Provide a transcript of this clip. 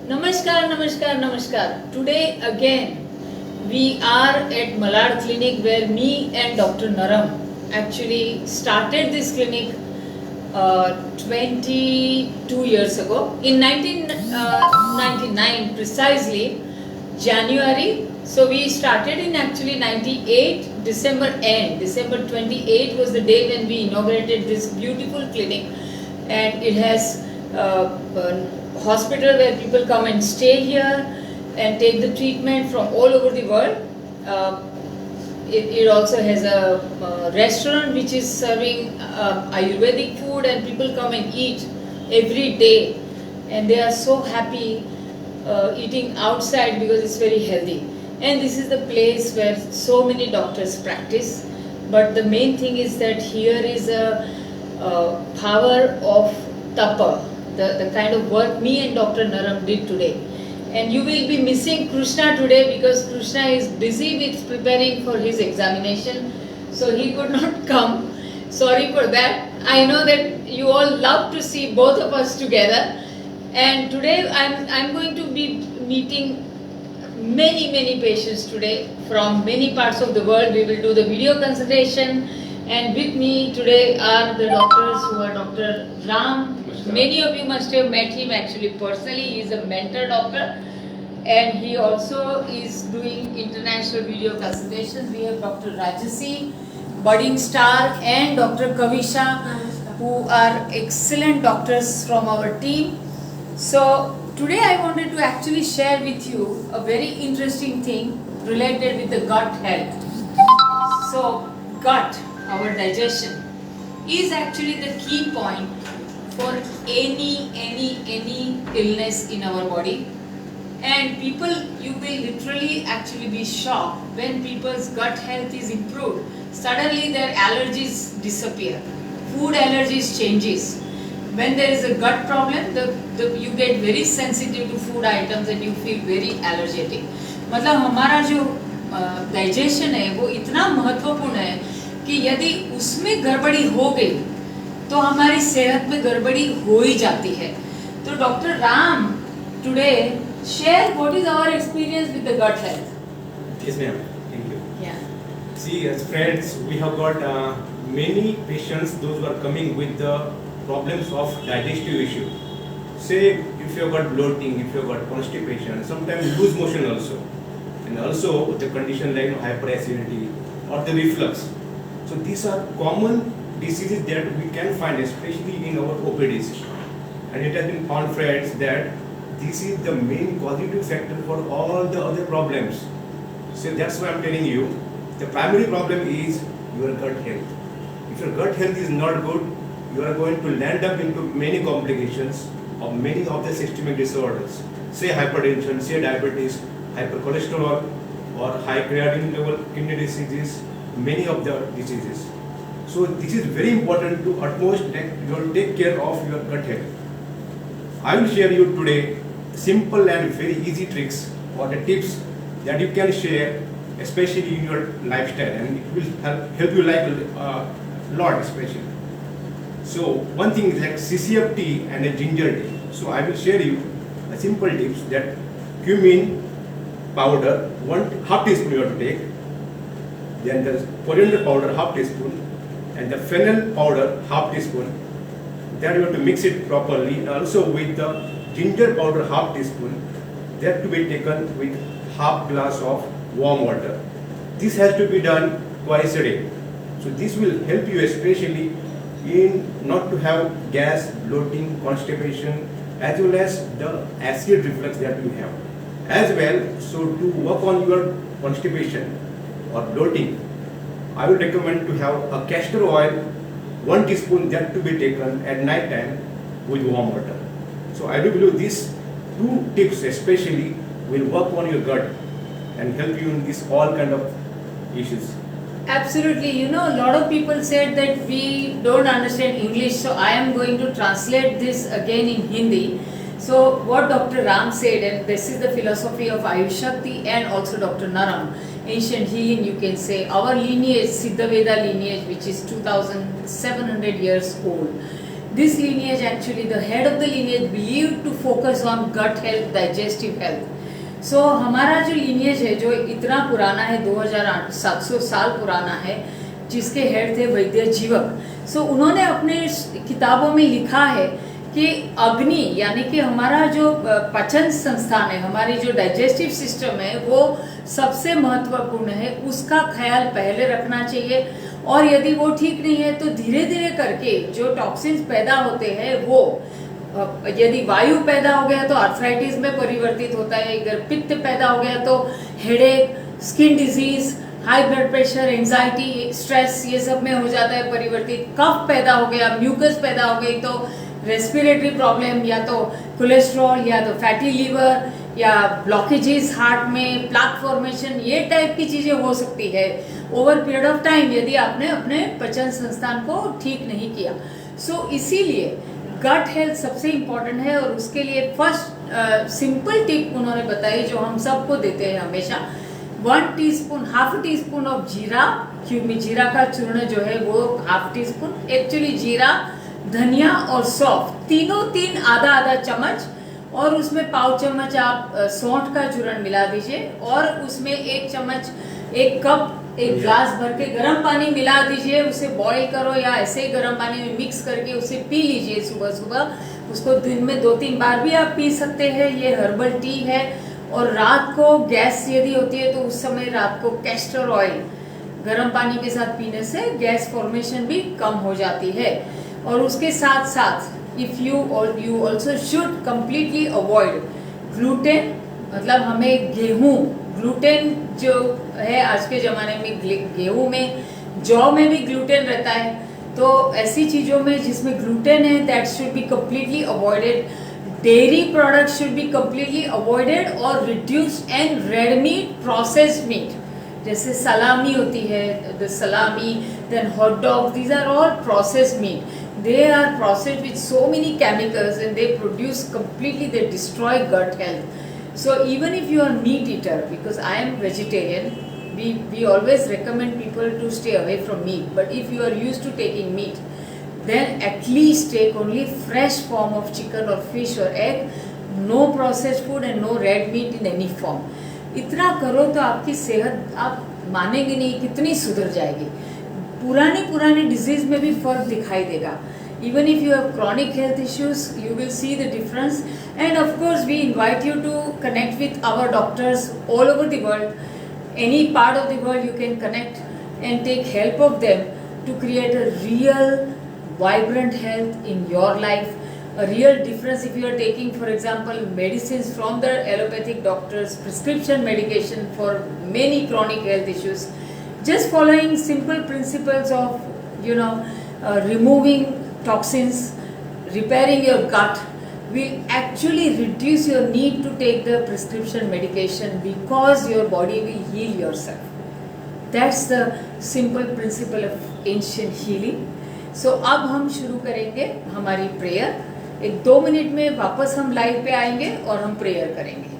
Namaskar, namaskar, namaskar. Today again we are at Malad Clinic where me and Dr. Naram actually started this clinic 22 years ago in 1999 precisely January. So we started in actually 98 December end. December 28 was the day when we inaugurated this beautiful clinic, and it has hospital where people come and stay here and take the treatment from all over the world. It also has a restaurant which is serving Ayurvedic food, and people come and eat every day, and they are so happy eating outside because it's very healthy. And this is the place where so many doctors practice. But the main thing is that here is a power of tapa, the kind of work me and Dr. Naram did today. And you will be missing Krishna today because Krishna is busy with preparing for his examination, so he could not come. Sorry for that. I know that you all love to see both of us together. And today I'm going to be meeting many patients today from many parts of the world. We will do the video consultation, and with me today are the doctors who are Dr. Ram. Many of you must have met him actually personally. He is a mentor doctor, and he also is doing international video consultations. We have Dr. Rajasi, budding star, and Dr. Kavisha, who are excellent doctors from our team. So today I wanted to actually share with you a very interesting thing related with the gut health. So gut, our digestion, is actually the key point for any illness in our body. And people, you will literally actually be shocked when people's gut health is improved. Suddenly their allergies disappear, food allergies changes. When there is a gut problem, you get very sensitive to food items and you feel very allergic. मतलब हमारा जो digestion है वो इतना महत्वपूर्ण है कि यदि उसमें गड़बड़ी हो गई तो हमारी सेहत में गड़बड़ी हो ही जाती है. तो doctor Ram, today share what is our experience with the gut health. Yes, ma'am. Thank you. Yeah. See, as friends, we have got many patients, those who are coming with the problems of digestive issue. Say, if you have got bloating, if you have got constipation, sometimes loose motion also. And also the condition like hyperacidity or the reflux. So these are common diseases that we can find, especially in our OPDs. And it has been found, friends, that this is the main causative factor for all the other problems. So that's why I'm telling you, the primary problem is your gut health. If your gut health is not good, you are going to land up into many complications of many of the systemic disorders. Say hypertension, say diabetes, hypercholesterol, or high creatinine level kidney diseases, many of the diseases. So this is very important to utmost that you take care of your gut health. I will share you today simple and very easy tricks or the tips that you can share, especially in your lifestyle, and it will help you like a lot, especially. So one thing is like CCF tea and a ginger tea. So I will share you a simple tips that cumin powder, half teaspoon you have to take, then the coriander powder half teaspoon, and the fennel powder half teaspoon. Then you have to mix it properly, and also with the ginger powder half teaspoon, that to be taken with half glass of warm water. This has to be done twice a day. So this will help you especially in not to have gas, bloating, constipation, as well as the acid reflux that you have. As well, so to work on your constipation or bloating, I would recommend to have a castor oil, 1 teaspoon, that to be taken at night time with warm water. So I do believe these two tips especially will work on your gut and help you in this all kind of issues. Absolutely. You know, a lot of people said that we don't understand English, so I am going to translate this again in Hindi. So what Dr. Ram said, and this is the philosophy of Ayush Shakti and also Dr. Naram, ancient healing, you can say, our lineage, Siddha Veda lineage, which is 2700 years old. this lineage actually, the head of the lineage believed to focus on gut health, digestive health. So हमारा जो lineage है जो इतना पुराना है 2700 साल पुराना है, जिसके हेड थे वैद्य जीवक. So उन्होंने अपने किताबों में लिखा है कि अग्नि यानी कि हमारा जो पाचन संस्थान है, हमारी जो डाइजेस्टिव सिस्टम है, वो सबसे महत्वपूर्ण है. उसका ख्याल पहले रखना चाहिए, और यदि वो ठीक नहीं है तो धीरे धीरे करके जो टॉक्सिन्स पैदा होते हैं वो, यदि वायु पैदा हो गया तो आर्थराइटिस में परिवर्तित होता है, अगर पित्त पैदा हो गया तो headache, skin disease, high blood pressure, anxiety, stress, ये सब में हो जाता है परिवर्तित. कफ पैदा हो गया, म्यूकस पैदा हो गई तो रेस्पिरेटरी प्रॉब्लम, या तो कोलेस्ट्रॉल, या तो फैटी लीवर, या ब्लॉकेजेस हार्ट में, प्लाक फॉर्मेशन, ये टाइप की चीजें हो सकती है ओवर पीरियड ऑफ टाइम यदि आपने अपने पाचन संस्थान को ठीक नहीं किया. सो इसीलिए गट हेल्थ सबसे इम्पोर्टेंट है, और उसके लिए फर्स्ट सिंपल टिप उन्होंने बताई जो हम सबको देते हैं हमेशा. 1 teaspoon, half tea spoon of जीरा, क्योंकि जीरा का चूर्ण जो है वो हाफ टी स्पून, एक्चुअली जीरा, धनिया और सौंफ तीनों आधा आधा चम्मच, और उसमें पाव चम्मच आप सौंठ का चूर्ण मिला दीजिए, और उसमें 1 चम्मच, 1 कप, 1 ग्लास भर के गर्म पानी मिला दीजिए. उसे बॉईल करो या ऐसे ही गर्म पानी में मिक्स करके उसे पी लीजिए सुबह सुबह. उसको दिन में 2-3 बार भी आप पी सकते हैं. ये हर्बल टी है. और रात को गैस यदि होती है तो उस समय रात को कैस्टर ऑयल गर्म पानी के साथ पीने से गैस फॉर्मेशन भी कम हो जाती है. और उसके साथ साथ if you also should completely avoid gluten, मतलब हमें गेहूं, ग्लूटेन जो है आज के ज़माने में गेहूं में, जौ में भी ग्लूटेन रहता है, तो ऐसी चीज़ों में जिसमें ग्लूटेन है that should be completely avoided. Dairy products should be completely avoided और reduced, and red meat, processed meat, जैसे सलामी होती है, the salami, then hot dog, these are all processed meat. They are processed with so many chemicals and they produce completely, they destroy gut health. So even if you are meat eater, because I am vegetarian, we always recommend people to stay away from meat. But if you are used to taking meat, then at least take only fresh form of chicken or fish or egg, no processed food and no red meat in any form. इतना करो तो आपकी सेहत, आप मानेंगे नहीं कितनी सुधर जाएगी. पुरानी डिजीज में भी फर्क दिखाई देगा. Even if you have chronic health issues, you will see the difference. And of course, we invite you to connect with our doctors all over the world. Any part of the world you can connect and take help of them to create a real, vibrant health in your life. A real difference if you are taking, for example, medicines from the allopathic doctors, prescription medication for many chronic health issues. Just following simple principles of, removing toxins, repairing your gut will actually reduce your need to take the prescription medication because your body will heal yourself. That's the simple principle of ancient healing. So अब हम शुरू करेंगे हमारी prayer. 1-2 minute में वापस हम live पे आएंगे और हम प्रेयर करेंगे.